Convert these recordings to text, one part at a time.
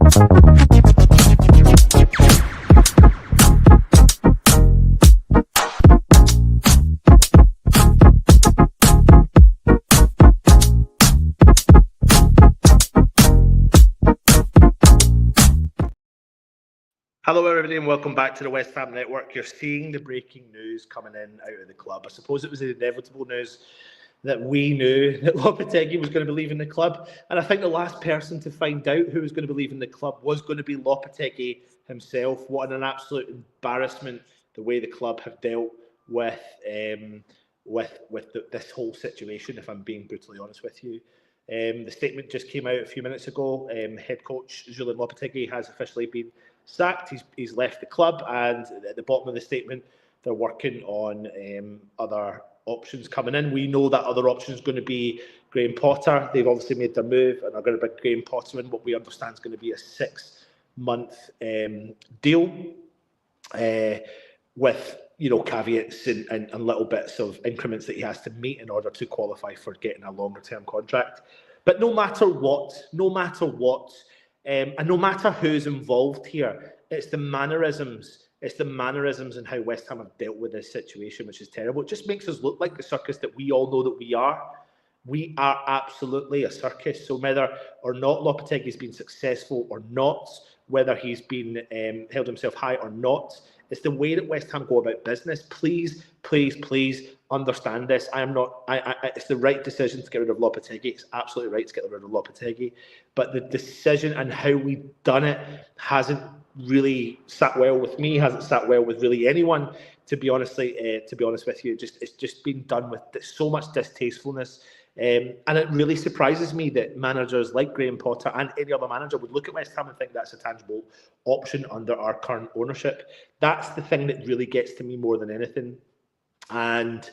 Hello everybody and welcome back to the West Ham Network. You're seeing the breaking news coming in out of the club. I suppose it was the inevitable news that we knew that Lopetegui was going to be leaving the club. And I think the last person to find out who was going to be leaving the club was going to be Lopetegui himself. What an absolute embarrassment the way the club have dealt with this whole situation, if I'm being brutally honest with you. The statement just came out a few minutes ago. Head coach JULEN Lopetegui has officially been sacked. He's left the club, and at the bottom of the statement, they're working on other options coming in. We know that other option is going to be Graham Potter. They've obviously made their move and are going to bring Graham Potter in. What we understand is going to be a 6-month deal with caveats and little bits of increments that he has to meet in order to qualify for getting a longer term contract. But no matter what, and no matter who's involved here, it's the mannerisms. It's the mannerisms and how West Ham have dealt with this situation, which is terrible. It just makes us look like the circus that we all know that we are. We are absolutely a circus. So whether or not Lopetegui's been successful or not, whether he's been held himself high or not, it's the way that West Ham go about business. Please, please, please understand this. It's the right decision to get rid of Lopetegui. It's absolutely right to get rid of Lopetegui. But the decision and how we've done it hasn't really sat well with me. Hasn't sat well with really anyone. To be honest with you, it's just been done with so much distastefulness. And it really surprises me that managers like Graham Potter and any other manager would look at West Ham and think that's a tangible option under our current ownership. That's the thing that really gets to me more than anything, and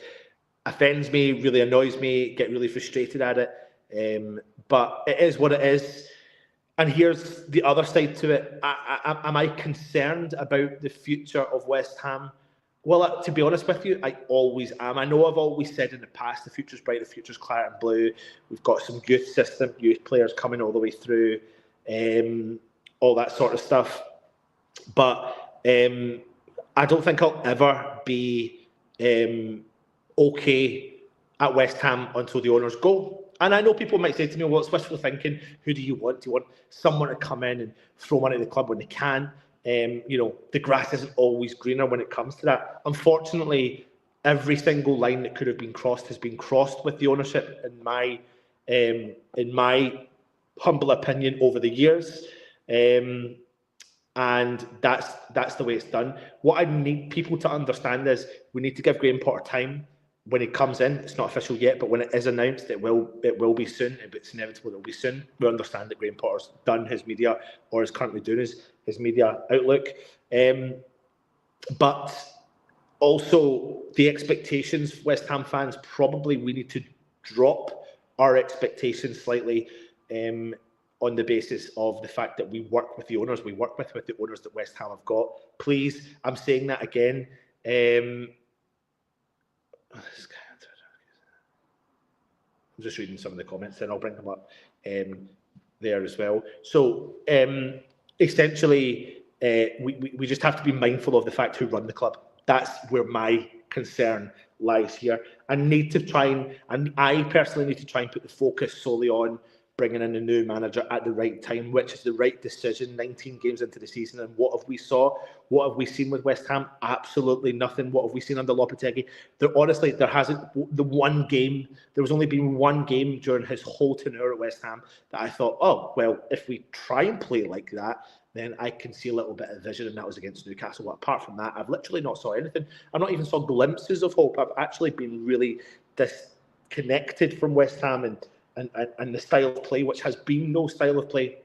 offends me, really annoys me, get really frustrated at it. But it is what it is. And here's the other side to it. Am I concerned about the future of West Ham? Well, to be honest with you, I always am. I know I've always said in the past, the future's bright, the future's claret and blue. We've got some youth players coming all the way through, all that sort of stuff. But I don't think I'll ever be okay at West Ham until the owners go. And I know people might say to me, well, it's wishful thinking. Who do you want? Do you want someone to come in and throw money at the club when they can? The grass isn't always greener when it comes to that. Unfortunately, every single line that could have been crossed has been crossed with the ownership, in my humble opinion, over the years. And that's the way it's done. What I need people to understand is we need to give Graham Potter time. When he comes in, it's not official yet, but when it is announced, it will be soon. It's inevitable it will be soon. We understand that Graham Potter's done his media, or is currently doing his media outlook. But also the expectations, West Ham fans, probably we need to drop our expectations slightly on the basis of the fact that we work with the owners. We work with the owners that West Ham have got. Please, I'm saying that again. I'm just reading some of the comments and I'll bring them up there as well. So essentially, we just have to be mindful of the fact who run the club. That's where my concern lies here. I personally need to try and put the focus solely on bringing in a new manager at the right time, which is the right decision. 19 games into the season, and what have we seen with West Ham? Absolutely nothing. What have we seen under Lopetegui? There was only been one game during his whole tenure at West Ham that I thought, oh well, if we try and play like that, then I can see a little bit of vision, and that was against Newcastle. But apart from that, I've literally not saw anything. I've not even saw glimpses of hope. I've actually been really disconnected from West Ham and the style of play, which has been no style of play.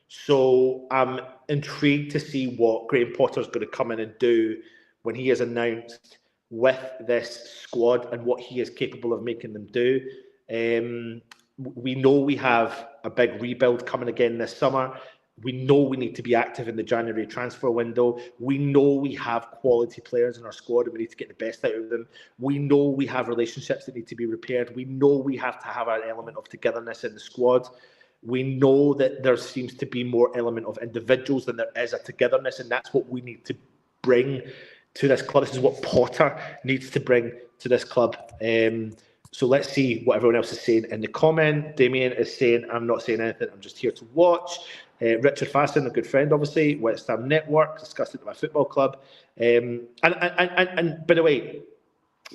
So I'm intrigued to see what Graham Potter's going to come in and do when he is announced with this squad and what he is capable of making them do. We know we have a big rebuild coming again this summer. We know we need to be active in the January transfer window. We know we have quality players in our squad and we need to get the best out of them. We know we have relationships that need to be repaired. We know we have to have an element of togetherness in the squad. We know that there seems to be more element of individuals than there is a togetherness, and that's what we need to bring to this club. This is what Potter needs to bring to this club. So let's see what everyone else is saying in the comment. Damien is saying, I'm not saying anything, I'm just here to watch. Richard Fasson, a good friend, obviously. West Ham Network, discussed it at my football club. And by the way,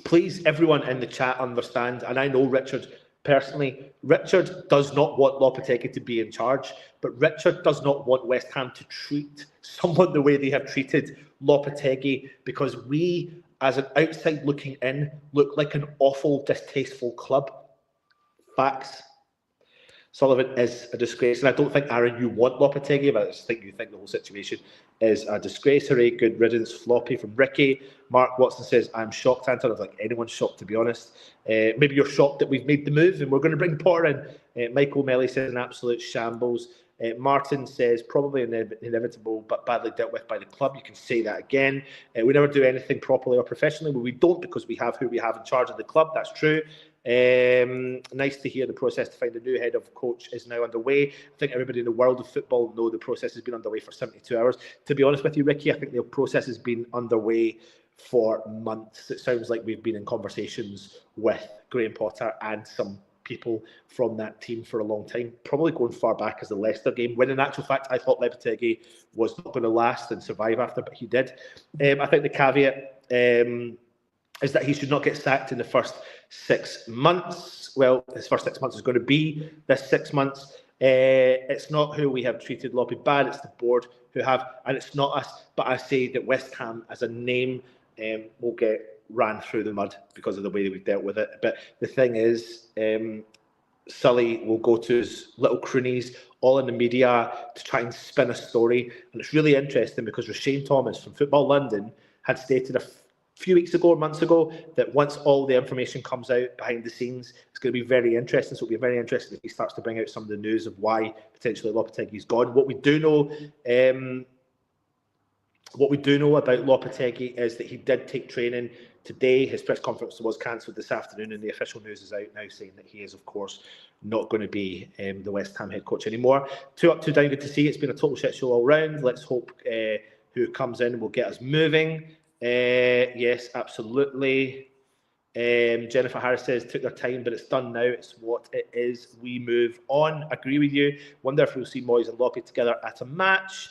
please, everyone in the chat understand, and I know Richard personally, Richard does not want Lopetegui to be in charge, but Richard does not want West Ham to treat someone the way they have treated Lopetegui, because we, as an outside looking in, look like an awful, distasteful club. Facts. Sullivan is a disgrace, and I don't think, Aaron, you want Lopetegui, but I just think you think the whole situation is a disgrace. Hooray, good riddance, floppy from Ricky. Mark Watson says, I'm shocked, Anton. I was like, anyone's shocked, to be honest. Maybe you're shocked that we've made the move and we're going to bring Potter in. Michael Melly says, an absolute shambles. Martin says, probably inevitable, but badly dealt with by the club. You can say that again. We never do anything properly or professionally. Well, we don't, because we have who we have in charge of the club. That's true. Nice to hear the process to find a new head of coach is now underway. I think everybody in the world of football know the process has been underway for 72 hours. To be honest with you, Ricky, I think the process has been underway for months. It sounds like we've been in conversations with Graham Potter and some people from that team for a long time, probably going far back as the Leicester game, when in actual fact I thought Lopetegui was not going to last and survive after, but he did. I think the caveat is that he should not get sacked in the first 6 months. Well, his first 6 months is going to be this 6 months. It's not who we have treated Lope bad, it's the board who have, and it's not us. But I say that West Ham as a name will get ran through the mud because of the way that we've dealt with it. But the thing is, Sully will go to his little cronies all in the media to try and spin a story. And it's really interesting because Roshane Thomas from Football London had stated a few weeks ago or months ago that once all the information comes out behind the scenes, it's going to be very interesting. So it'll be very interesting if he starts to bring out some of the news of why potentially Lopetegui's gone. What we do know about Lopetegui is that he did take training today. His press conference was cancelled this afternoon, and the official news is out now saying that he is, of course, not going to be the West Ham head coach anymore. 2 up, 2 down. Good to see. It's been a total shit show all round. Let's hope who comes in will get us moving. Yes, absolutely. Jennifer Harris says, took their time, but it's done now. It's what it is. We move on. Agree with you. Wonder if we'll see Moyes and Loppe together at a match.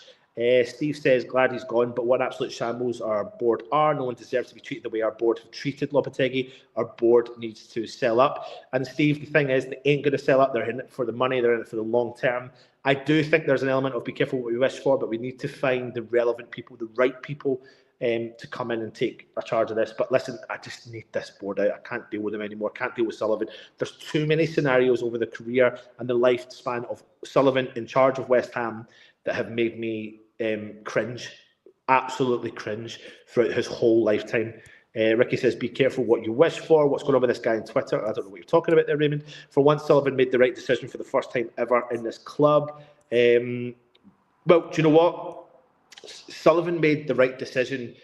Steve says, glad he's gone, but what absolute shambles our board are. No one deserves to be treated the way our board have treated Lopetegui. Our board needs to sell up. And Steve, the thing is, they ain't going to sell up. They're in it for the money. They're in it for the long term. I do think there's an element of be careful what we wish for, but we need to find the relevant people, the right people, to come in and take a charge of this. But listen, I just need this board out. I can't deal with them anymore. Can't deal with Sullivan. There's too many scenarios over the career and the lifespan of Sullivan in charge of West Ham that have made me cringe, absolutely cringe throughout his whole lifetime. Ricky says, be careful what you wish for. What's going on with this guy on Twitter? I don't know what you're talking about there, Raymond. For once, Sullivan made the right decision for the first time ever in this club. Well, do you know what? Sullivan made the right decision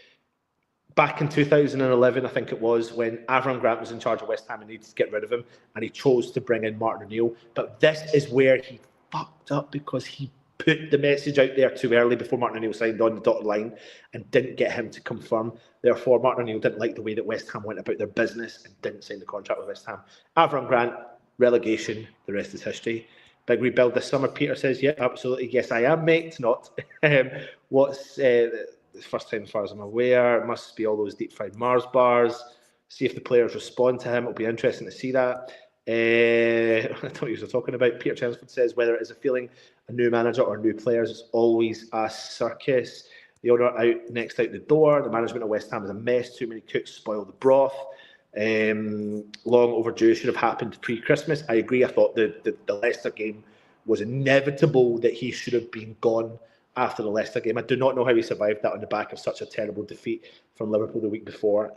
back in 2011, I think it was, when Avram Grant was in charge of West Ham and needed to get rid of him, and he chose to bring in Martin O'Neill. But this is where he fucked up, because he put the message out there too early before Martin O'Neill signed on the dotted line and didn't get him to confirm. Therefore, Martin O'Neill didn't like the way that West Ham went about their business and didn't sign the contract with West Ham. Avram Grant, relegation, the rest is history. Big rebuild this summer, Peter says. Yeah, absolutely. Yes, I am, mate. Not. What's the first time, as far as I'm aware? It must be all those deep-fried Mars bars. See if the players respond to him. It'll be interesting to see that. I don't know what you were talking about. Peter Chelmsford says, whether it is a feeling, a new manager or new players, it's always a circus. The owner out next out the door. The management of West Ham is a mess. Too many cooks spoil the broth. Long overdue, should have happened pre-Christmas. I agree. I thought the Leicester game was inevitable, that he should have been gone after the Leicester game. I do not know how he survived that on the back of such a terrible defeat from Liverpool the week before,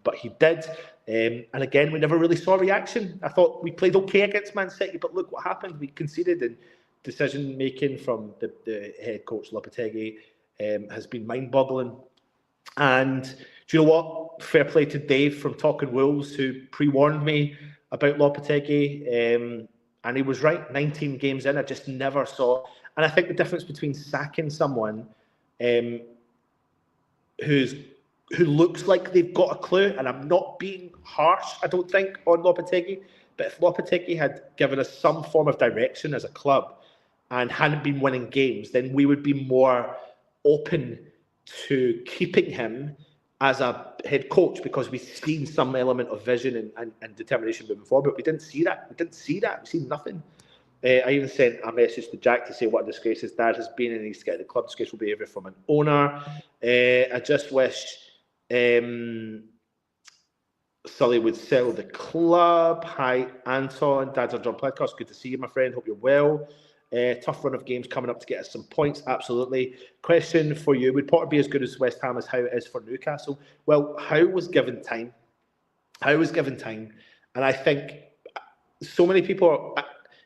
but he did. And again, we never really saw reaction. I thought we played okay against Man City, but look what happened. We conceded, and decision-making from the head coach Lopetegui has been mind-boggling. And do you know what? Fair play to Dave from Talking Wolves, who pre-warned me about Lopetegui. And he was right. 19 games in, I just never saw. And I think the difference between sacking someone who looks like they've got a clue, and I'm not being harsh, I don't think, on Lopetegui, but if Lopetegui had given us some form of direction as a club and hadn't been winning games, then we would be more open to keeping him as a head coach, because we've seen some element of vision and determination moving forward, but we didn't see that. We've seen nothing. I even sent a message to Jack to say what a disgrace his dad has been, and he needs to get the club disgraceful behaviour from an owner. I just wish Sully would sell the club. Hi, Anton. Dad's our job podcast. Good to see you, my friend. Hope you're well. Tough run of games coming up to get us some points. Absolutely. Question for you. Would Potter be as good as West Ham as Howe is for Newcastle? Well, Howe was given time. And I think so many people are...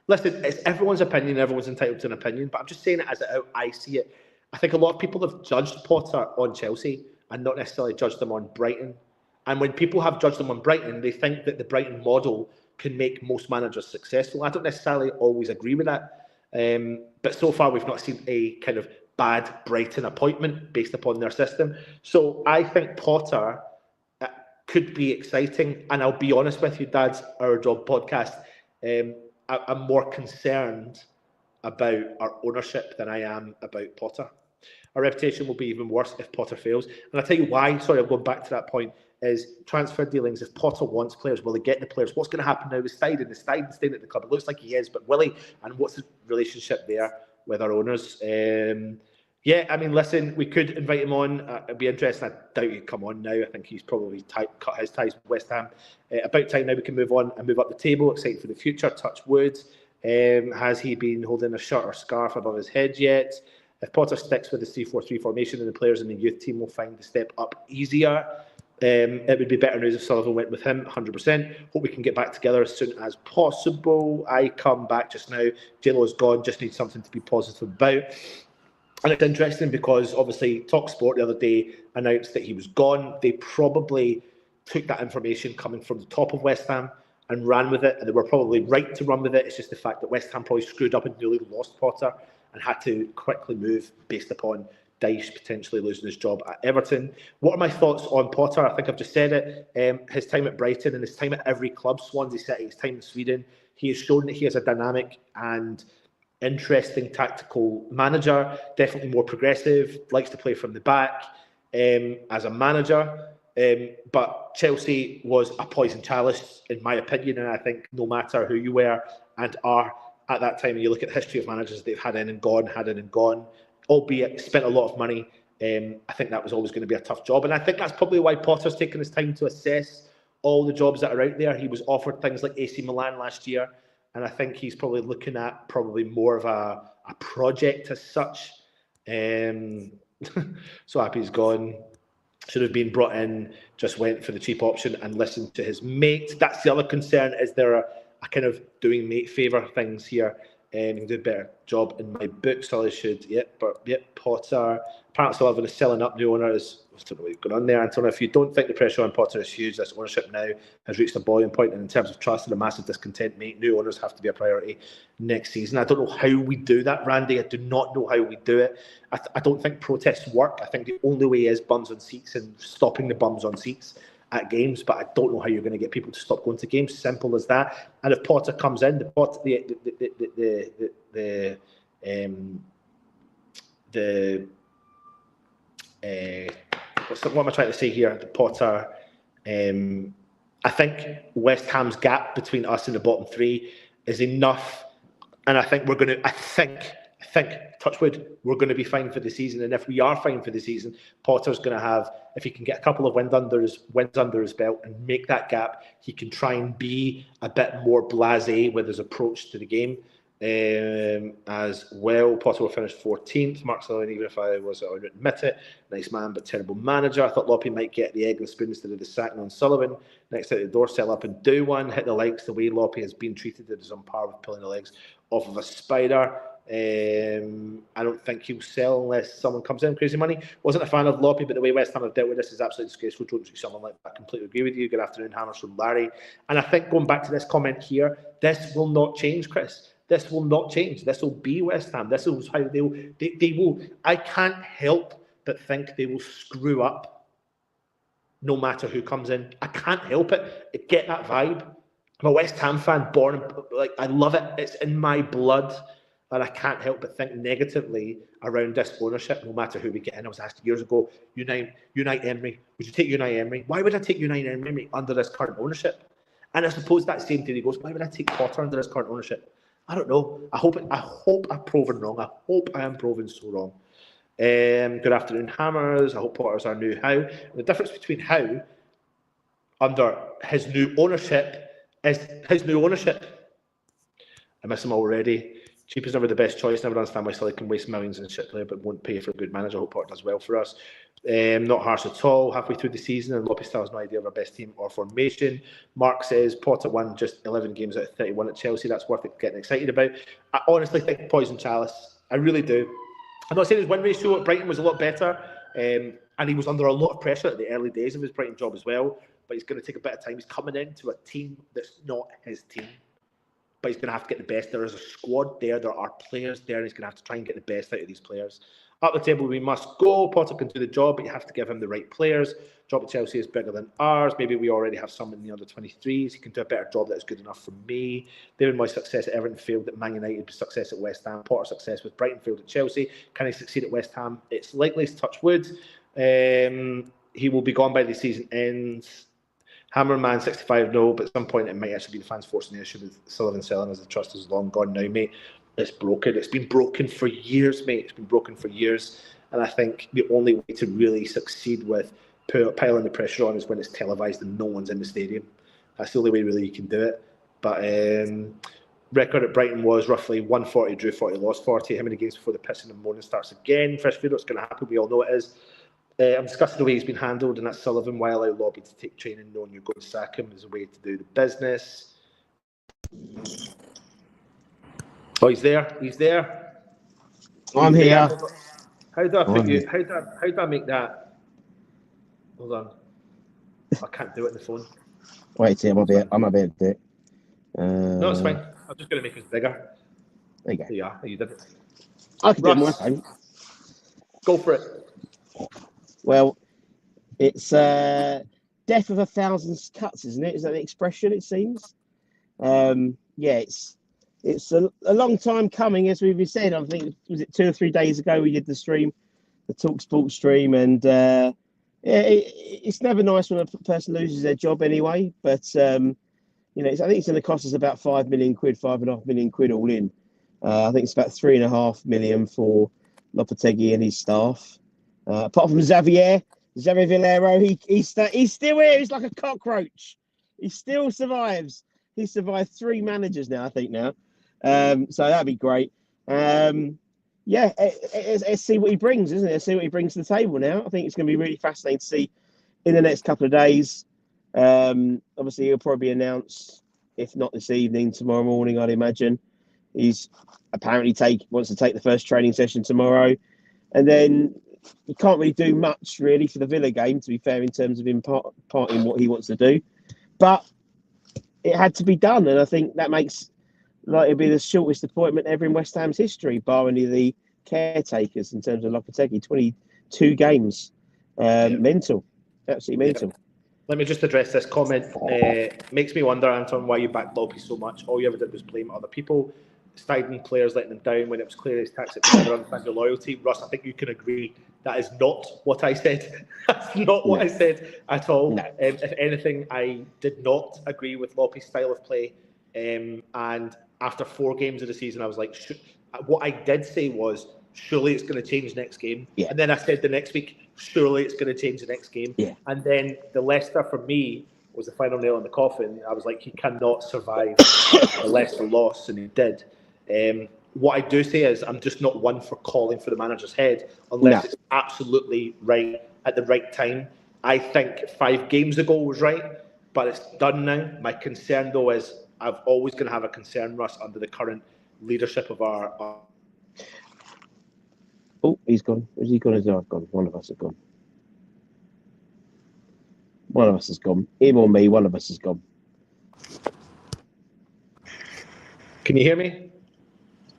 Listen, it's everyone's opinion. Everyone's entitled to an opinion. But I'm just saying it as how I see it. I think a lot of people have judged Potter on Chelsea and not necessarily judged them on Brighton. And when people have judged them on Brighton, they think that the Brighton model can make most managers successful. I don't necessarily always agree with that. But so far, we've not seen a kind of bad Brighton appointment based upon their system. So I think Potter could be exciting. And I'll be honest with you, Dad's Our Job podcast, I'm more concerned about our ownership than I am about Potter. Our reputation will be even worse if Potter fails. And I'll tell you why, sorry, I'm going back to that point, is transfer dealings. If Potter wants players, will they get the players? What's going to happen now with Steiden? Is Steiden staying at the club? It looks like he is, but will he? And what's the relationship there with our owners? Yeah, I mean, listen, we could invite him on. It'd be interesting. I doubt he'd come on now. I think he's probably cut his ties with West Ham. About time now we can move on and move up the table. Excited for the future. Touch wood. Has he been holding a shirt or scarf above his head yet? If Potter sticks with the 3-4-3 formation, then the players in the youth team will find the step up easier. It would be better news if Sullivan went with him, 100%. Hope we can get back together as soon as possible. I come back just now. J-Lo's gone, just need something to be positive about. And it's interesting because obviously TalkSport the other day announced that he was gone. They probably took that information coming from the top of West Ham and ran with it, and they were probably right to run with it. It's just the fact that West Ham probably screwed up and nearly lost Potter and had to quickly move based upon Dyche potentially losing his job at Everton. What are my thoughts on Potter? I think I've just said it. His time at Brighton and his time at every club, Swansea City, his time in Sweden, he has shown that he is a dynamic and interesting tactical manager, definitely more progressive, likes to play from the back as a manager. But Chelsea was a poison chalice, in my opinion, and I think no matter who you were and are at that time, and you look at the history of managers they've had in and gone, albeit spent a lot of money, I think that was always going to be a tough job. And I think that's probably why Potter's taken his time to assess all the jobs that are out there. He was offered things like AC Milan last year, and I think he's probably looking at probably more of a project as such. So happy he's gone. Should have been brought in, just went for the cheap option and listened to his mate. That's the other concern. Is there a kind of doing mate favour things here? He can do a better job in my book. Sully should. Potter. Apparently Sullivan is selling up new owners. I don't know what's going on there, Antonio. If you don't think the pressure on Potter is huge, this ownership now has reached a boiling point, and in terms of trust and a massive discontent, new owners have to be a priority next season. I don't know how we do that, Randy. I do not know how we do it. I don't think protests work. I think the only way is bums on seats and stopping the bums on seats at games, but I don't know how you're going to get people to stop going to games. Simple as that. And if Potter comes in, what am I trying to say here? The Potter. I think West Ham's gap between us and the bottom three is enough, and I think we're going to. I think. Touch wood, we're going to be fine for the season, and if we are fine for the season, Potter's going to have, if he can get a couple of wins under his belt and make that gap, he can try and be a bit more blasé with his approach to the game as well. Potter will finish 14th. Mark Sullivan, even if I was, I would admit it, nice man but terrible manager. I thought Loppe might get the egg and spoon instead of the sacking on Sullivan. Next out the door, sell up and do one. Hit the likes. The way Loppe has been treated, it is on par with pulling the legs off of a spider. I don't think he'll sell unless someone comes in crazy money. Wasn't a fan of Loppy, but the way West Ham have dealt with this is absolutely disgraceful. Don't see someone like that. I completely agree with you. Good afternoon, Hammers from Larry. And I think going back to this comment here, this will not change, Chris. This will not change. This will be West Ham. This is how they will. I can't help but think they will screw up no matter who comes in. I can't help it. I get that vibe. I'm a West Ham fan, born, like, I love it. It's in my blood. And I can't help but think negatively around this ownership, no matter who we get in. I was asked years ago, Unite Emery. Would you take Unite Emery? Why would I take Unite Emery under this current ownership? And I suppose that same theory goes, why would I take Potter under this current ownership? I don't know. I hope I'm proven wrong. I hope I am proven so wrong. Good afternoon, Hammers. I hope Potter's our new Howe. And the difference between Howe under his new ownership is his new ownership. I miss him already. Cheap is never the best choice. Never understand why Sully can waste millions in a shit player but won't pay for a good manager. I hope Potter does well for us. Not harsh at all. Halfway through the season and Lope still has no idea of our best team or formation. Mark says Potter won just 11 games out of 31 at Chelsea. That's worth it getting excited about. I honestly think Poison Chalice. I really do. I'm not saying his win ratio at Brighton was a lot better, and he was under a lot of pressure at the early days of his Brighton job as well, but he's going to take a bit of time. He's coming into a team that's not his team, but he's going to have to get the best. There is a squad there, there are players there, and he's going to have to try and get the best out of these players. Up the table we must go. Potter can do the job, but you have to give him the right players. Job at Chelsea is bigger than ours. Maybe we already have some in the under-23s. He can do a better job that is good enough for me. David Moyes' success at Everton failed at Man United, success at West Ham. Potter's success with Brighton failed at Chelsea. Can he succeed at West Ham? It's likely to touch wood. He will be gone by the season ends. Hammerman 65 no, but at some point it might actually be the fans forcing the issue with Sullivan selling as the trust is long gone now, mate. It's broken. It's been broken for years, mate. It's been broken for years. And I think the only way to really succeed with piling the pressure on is when it's televised and no one's in the stadium. That's the only way really you can do it. But record at Brighton was roughly 140, drew 40, lost 40. How many games before the pissing and moaning starts again? Fresh food, what's going to happen? We all know it is. I'm discussing the way he's been handled, and that's Sullivan. Why allow Lobby to take training knowing you're going to sack him is a way to do the business. Oh, he's there. He's there. I'm here. How do I put you? How do I make that? Hold on. I can't do it on the phone. Wait, I'm a bit to do it. No, it's fine. I'm just going to make it bigger. There you go. There you are. You did it. I can do it my phone. Go for it. Well, it's death of 1,000 cuts, isn't it? Is that the expression? It seems. Yeah, it's a long time coming, as we've said. I think was it 2 or 3 days ago we did the stream, the Talk Sport stream, and yeah, it's never nice when a person loses their job anyway. But you know, I think it's going to cost us about 5 million quid, 5.5 million quid all in. I think it's about 3.5 million for Lopetegui and his staff. Apart from Xavier Villero, he's still here. He's like a cockroach. He still survives. He survived 3 managers now, I think now. So that'd be great. Yeah, let's see what he brings, isn't it? Let's see what he brings to the table now. I think it's going to be really fascinating to see in the next couple of days. Obviously, he'll probably be announced, if not this evening, tomorrow morning, I'd imagine. He's apparently wants to take the first training session tomorrow. And then he can't really do much, really, for the Villa game, to be fair, in terms of imparting what he wants to do. But it had to be done, and I think that makes it'll be the shortest appointment ever in West Ham's history, bar any of the caretakers in terms of Lopetegui. 22 games. Mental. Absolutely mental. Yeah. Let me just address this comment. Makes me wonder, Anton, why you backed Lopey so much. All you ever did was blame other people, siding players, letting them down when it was clear his tactics never understand your loyalty. Russ, I think you can agree that is not what I said. That's not what I said at all. No. If anything, I did not agree with Lopey's style of play. And after 4 games of the season, I was like, what I did say was, surely it's going to change next game. Yeah. And then I said the next week, surely it's going to change the next game. Yeah. And then the Leicester, for me, was the final nail in the coffin. I was like, he cannot survive the Leicester loss, and he did. What I do say is I'm just not one for calling for the manager's head unless it's absolutely right at the right time. I think 5 games ago was right, but it's done now. My concern, though, is I'm always going to have a concern, Russ, under the current leadership of our Oh, he's gone. Is he gone as well? I've gone. One of us have gone. One of us has gone. Him or me, one of us has gone. Can you hear me?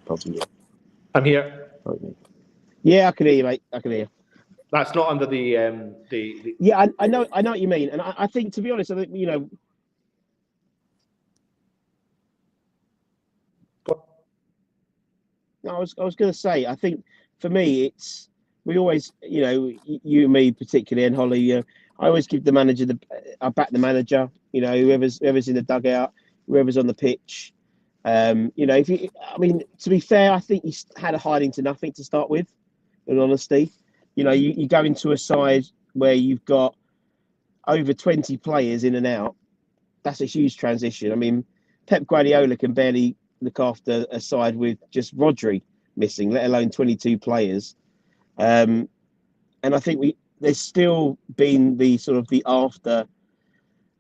Probably you. I'm here. Probably me. Yeah, I can hear you, mate. I can hear you. That's not under the Yeah, I know what you mean, and I think, to be honest, I think, you know. No, I was going to say, I think for me, it's, we always, you know, you and me particularly, and Holly, I always give the manager I back the manager. You know, whoever's in the dugout, whoever's on the pitch. You know, I mean, to be fair, I think he's had a hiding to nothing to start with. In honesty, you know, you go into a side where you've got over 20 players in and out. That's a huge transition. I mean, Pep Guardiola can barely look after a side with just Rodri missing, let alone 22 players. And I think there's still been the sort of the after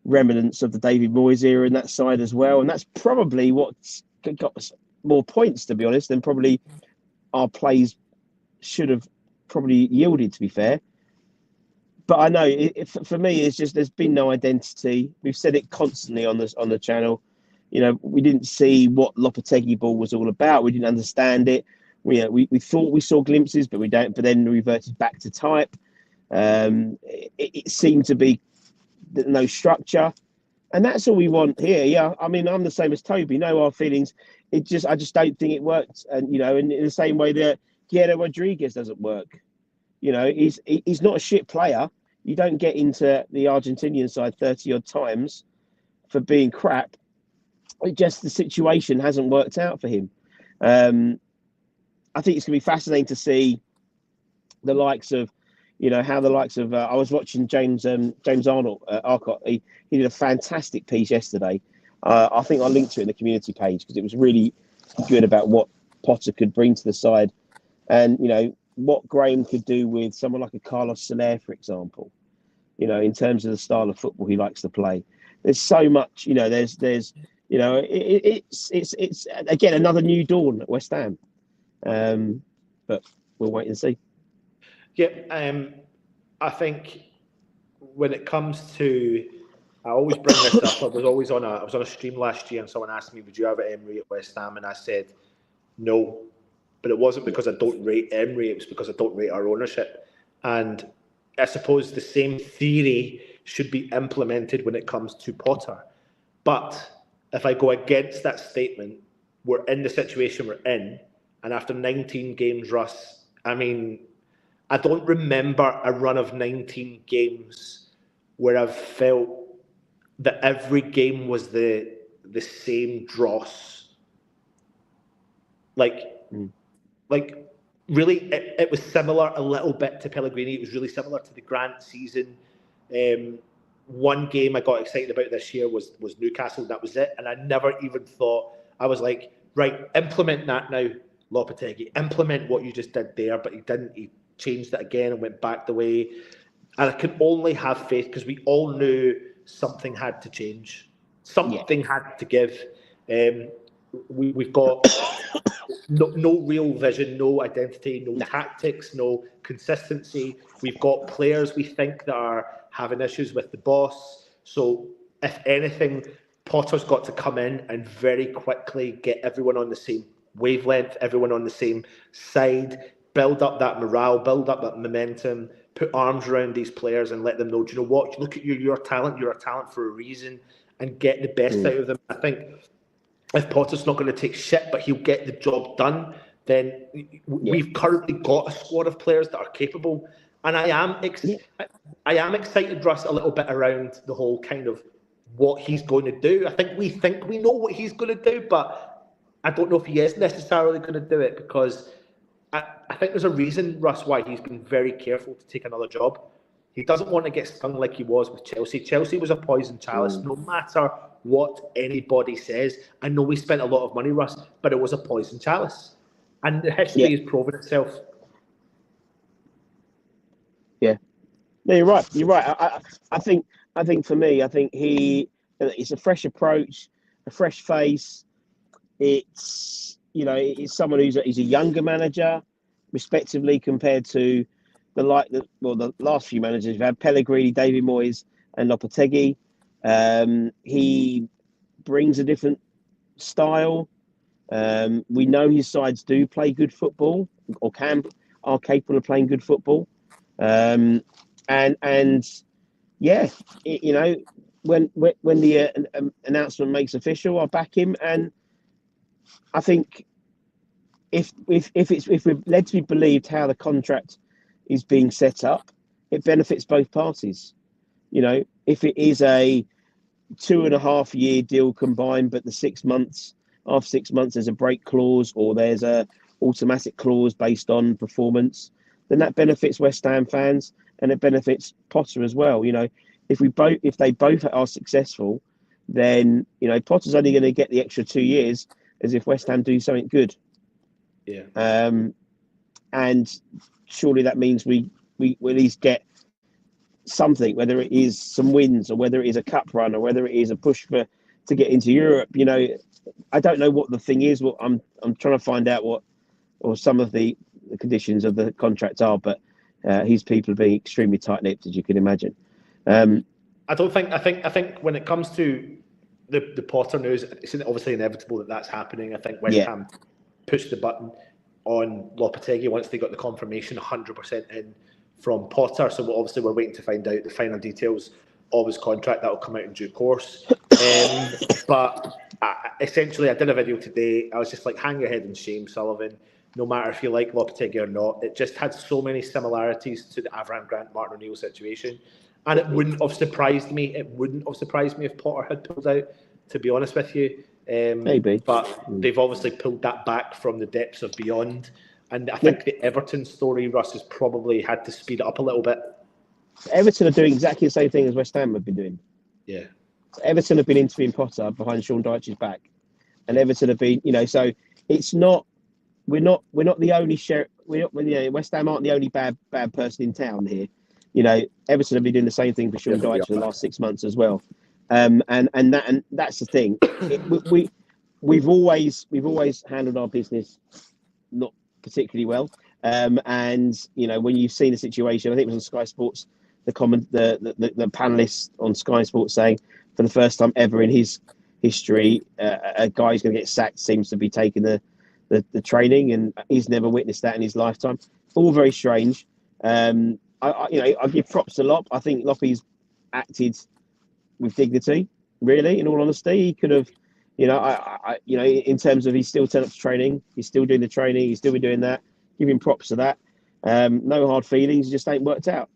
remnants of the David Moyes era in that side as well. And that's probably what's got us more points, to be honest, than probably our plays should have probably yielded, to be fair. But I know for me, it's just there's been no identity. We've said it constantly on the channel. You know, we didn't see what Lopetegui ball was all about. We didn't understand it. We thought we saw glimpses, but we don't. But then reverted back to type. It seemed to be no structure, and that's all we want here. Yeah, I mean, I'm the same as Toby. No hard feelings. I just don't think it worked. And you know, in the same way that Guerrero Rodriguez doesn't work. You know, he's not a shit player. You don't get into the Argentinian side 30 odd times for being crap. It just, the situation hasn't worked out for him. I think it's going to be fascinating to see the likes of, you know, how the likes of, I was watching James Arnold, Arcott. He did a fantastic piece yesterday. I think I linked to it in the community page because it was really good about what Potter could bring to the side. And, you know, what Graham could do with someone like a Carlos Soler, for example, you know, in terms of the style of football he likes to play. There's so much, you know, there's you know, it's again, another new dawn at West Ham. But we'll wait and see. Yeah, I think when it comes to, I always bring this up. I was on a stream last year and someone asked me, would you have Emery at West Ham? And I said, no. But it wasn't because I don't rate Emery, it was because I don't rate our ownership. And I suppose the same theory should be implemented when it comes to Potter. But if I go against that statement, we're in the situation we're in. And after 19 games, Russ, I mean, I don't remember a run of 19 games where I've felt that every game was the same dross. Like really, it was similar a little bit to Pellegrini. It was really similar to the Grant season. One game I got excited about this year was Newcastle. That was it. And I never even thought, I was like, right, implement that now, Lopetegui. Implement what you just did there. But he didn't. He changed it again and went back the way. And I can only have faith because we all knew something had to change. Something had to give. We've got no real vision, no identity, no tactics, no consistency. We've got players we think that are having issues with the boss. So if anything, Potter's got to come in and very quickly get everyone on the same wavelength, everyone on the same side, build up that morale, build up that momentum, put arms around these players and let them know, do you know what, look at you, you're a talent for a reason, and get the best out of them. I think if Potter's not going to take shit, but he'll get the job done, then we've currently got a squad of players that are capable. And I am excited, Russ, a little bit around the whole kind of what he's going to do. I think we know what he's going to do, but I don't know if he is necessarily going to do it, because I think there's a reason, Russ, why he's been very careful to take another job. He doesn't want to get stung like he was with Chelsea. Chelsea was a poison chalice, no matter what anybody says. I know we spent a lot of money, Russ, but it was a poison chalice. And the history has proven itself. Yeah. No, you're right. You're right. I think for me, I think it's a fresh approach, a fresh face. It's, you know, it's someone he's a younger manager. respectively, compared to the last few managers. We've had Pellegrini, David Moyes, and Lopetegui. He brings a different style. We know his sides do play good football, or are capable of playing good football. And yeah, when the announcement makes official, I'll back him. And I think if we're led to be believed how the contract is being set up, it benefits both parties. If it is a 2.5-year deal combined, but after 6 months there's a break clause, or there's a automatic clause based on performance, then that benefits West Ham fans, and it benefits Potter as well. If they both are successful, then Potter's only going to get the extra 2 years as if West Ham do something good. Yeah. And surely that means we at least get something, whether it is some wins, or whether it is a cup run, or whether it is a push to get into Europe. I don't know what the thing is. What I'm trying to find out or some of the conditions of the contract are, but his people are being extremely tight-lipped, as you can imagine. I think when it comes to the Potter news, it's obviously inevitable that that's happening. I think West Ham pushed the button on Lopetegui once they got the confirmation 100% in from Potter. So we're waiting to find out the final details of his contract. That will come out in due course. But essentially, I did a video today. I was just like, hang your head in shame, Sullivan. No matter if you like Lopetegui or not, it just had so many similarities to the Avram Grant, Martin O'Neill situation. And it wouldn't have surprised me. It wouldn't have surprised me if Potter had pulled out, to be honest with you. Maybe. But they've obviously pulled that back from the depths of beyond. And I think the Everton story, Russ, has probably had to speed it up a little bit. Everton are doing exactly the same thing as West Ham have been doing. Yeah. So Everton have been interviewing Potter behind Sean Dyche's back. And Everton have been, so it's not, we're not the only West Ham aren't the only bad person in town here. Everton have been doing the same thing for Sean Dyche for the last 6 months as well. And that's the thing. We've always handled our business not particularly well. And when you've seen the situation, I think it was on Sky Sports, the panelists on Sky Sports saying, for the first time ever in his history, a guy who's going to get sacked seems to be taking the training, and he's never witnessed that in his lifetime. All very strange. I give props to Lop. I think Loppy's acted with dignity, really. In all honesty, he could have, in terms of he's still turned up to training, he's still doing the training, he's still been doing that. Give him props to that. No hard feelings, just ain't worked out.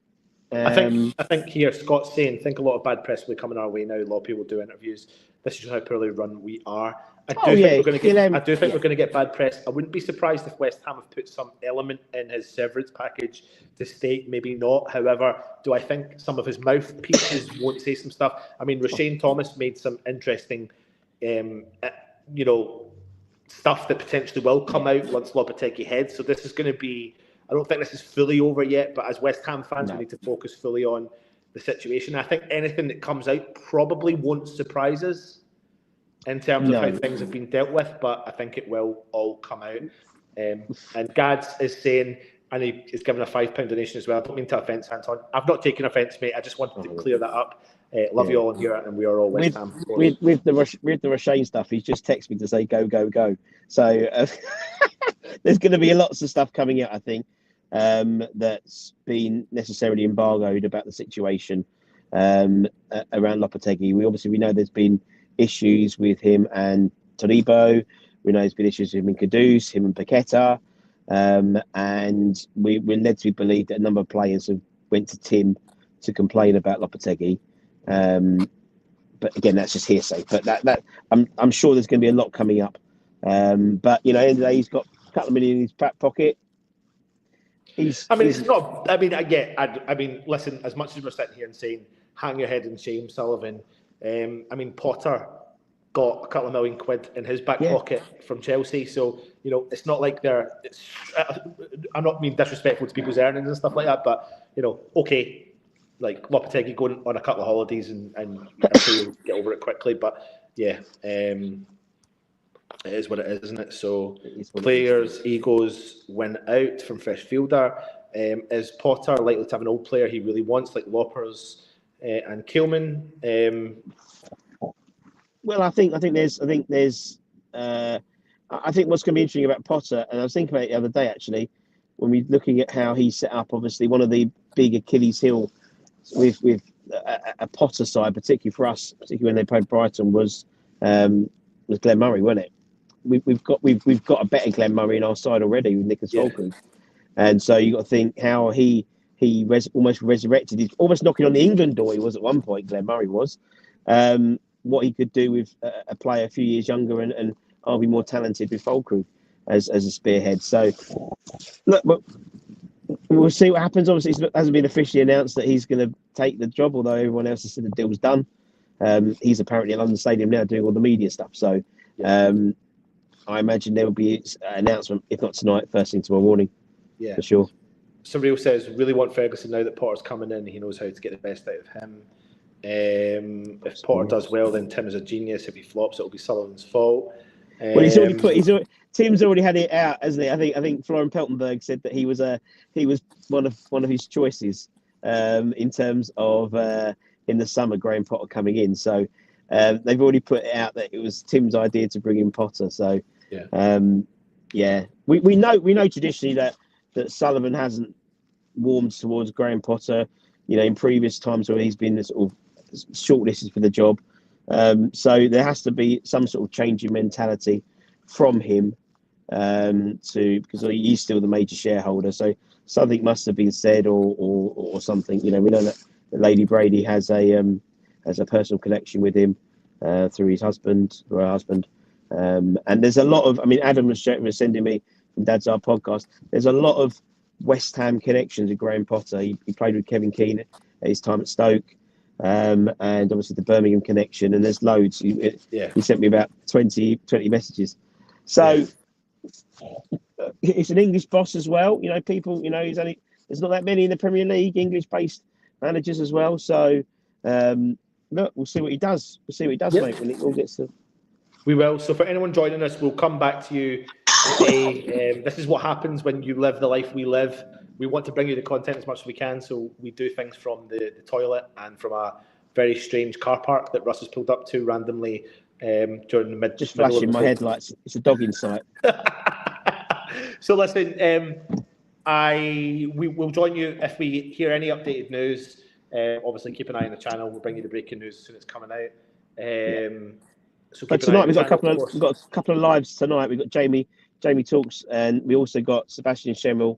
I think here Scott's saying, think a lot of bad press will be coming our way now. Loppy will do interviews. This is just how poorly run we are. I do think we're going to get bad press. I wouldn't be surprised if West Ham have put some element in his severance package to state maybe not. However, do I think some of his mouthpieces won't say some stuff? I mean, Roshane Thomas made some interesting, stuff that potentially will come out once Lopetegui heads. So this is going to be, I don't think this is fully over yet, but as West Ham fans, we need to focus fully on the situation. I think anything that comes out probably won't surprise us in terms of how things have been dealt with, but I think it will all come out. And Gads is saying, and he is giving a £5 donation as well. I don't mean to offence, Anton. I've not taken offence, mate. I just wanted to clear that up. Love you all in here, and we are all West Ham. With the Roshane stuff, he's just texted me to say go, go, go. So there's going to be lots of stuff coming out, I think, that's been necessarily embargoed about the situation around Lopetegui. We know there's been issues with him and Todibo. We know there's been issues with him and Kudus, him and Paqueta. And we're led to believe that a number of players have went to Tim to complain about Lopetegui. But again, that's just hearsay. But that I'm sure there's going to be a lot coming up. But at the end of the day, he's got a couple of million in his back pocket. It's not. I mean, listen. As much as we're sitting here and saying, "Hang your head in shame, Sullivan." Potter got a couple of £1 million in his back pocket from Chelsea. So, it's not like I'm not being disrespectful to people's earnings and stuff like that, but, okay, like Lopetegui going on a couple of holidays and I'm sure you'll get over it quickly. But, yeah, It is what it is, isn't it? So It is what it players' egos win out from fresh fielder. Is Potter likely to have an old player he really wants, like Lopetegui and 𝙊𝙀𝙀𝙁𝙁𝙁? Well, I think there's I think what's going to be interesting about Potter, and I was thinking about it the other day actually, when we're looking at how he set up. Obviously, one of the big Achilles heel with a Potter side, particularly for us, particularly when they played Brighton, was Glenn Murray, wasn't it? We've got a better Glenn Murray in our side already with Nicholas Falkland, and so you got to think how he almost resurrected. He's almost knocking on the England door. He was at one point. Glenn Murray was. What he could do with a player a few years younger and I'll be more talented with Falkland as a spearhead. So look, we'll see what happens. Obviously, it hasn't been officially announced that he's going to take the job, although everyone else has said the deal's done. He's apparently at London Stadium now doing all the media stuff. So I imagine there will be an announcement, if not tonight, first thing tomorrow morning. Yeah, for sure. Somebody else says, really want Ferguson now that Potter's coming in. He knows how to get the best out of him. If Potter does well, then Tim is a genius. If he flops, it'll be Sullivan's fault. Well, Tim's already had it out, hasn't he? I think Florian Peltenberg said that he was one of his choices in terms of in the summer Graham Potter coming in. So they've already put it out that it was Tim's idea to bring in Potter. So we know traditionally that Sullivan hasn't warmed towards Graham Potter. You know, in previous times where he's been sort of shortlisted for the job. So there has to be some sort of change in mentality from him because he's still the major shareholder. So something must have been said or something. You know, we know that Lady Brady has a personal connection with him through her husband. And there's a lot of, I mean, Adam was sending me from Dad's Our podcast. There's a lot of West Ham connections with Graham Potter. He played with Kevin Keane at his time at Stoke. And obviously the Birmingham connection, and there's loads. He sent me about 20 messages. So it's an English boss as well. You know, people. You know, there's not that many in the Premier League English-based managers as well. So look, we'll see what he does. Mate, when it all gets to. We will. So for anyone joining us, we'll come back to you today. This is what happens when you live the life we live. We want to bring you the content as much as we can, so we do things from the toilet and from a very strange car park that Russ has pulled up to randomly during the mid. Just flashing my headlights. It's a dog in sight. So listen, we will join you if we hear any updated news. Obviously, keep an eye on the channel. We'll bring you the breaking news as soon as it's coming out. So but tonight we've got a couple of lives tonight. We've got Jamie talks, and we also got Sebastian Schemmel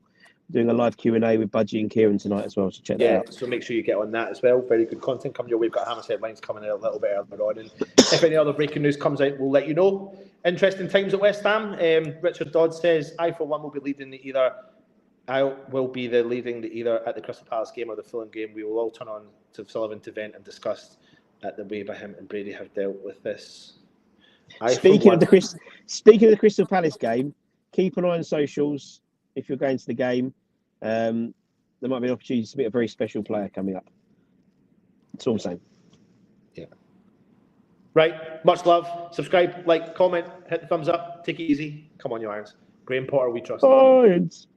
doing a live Q&A with Budgie and Kieran tonight as well, so check that out. So make sure you get on that as well. Very good content coming your way. We've got Hammers Headlines coming in a little bit earlier on, and if any other breaking news comes out, we'll let you know. Interesting times at West Ham. Richard Dodd says, I for one will be leading the either at the Crystal Palace game or the Fulham game. We will all turn on to Sullivan to vent and discuss at the way by him and Brady have dealt with this. Speaking of the Crystal Palace game, keep an eye on socials. If you're going to the game, there might be an opportunity to meet a very special player coming up. That's all I'm saying. Yeah. Right. Much love. Subscribe, like, comment, hit the thumbs up. Take it easy. Come on, you Irons. Graham Potter, we trust. Irons.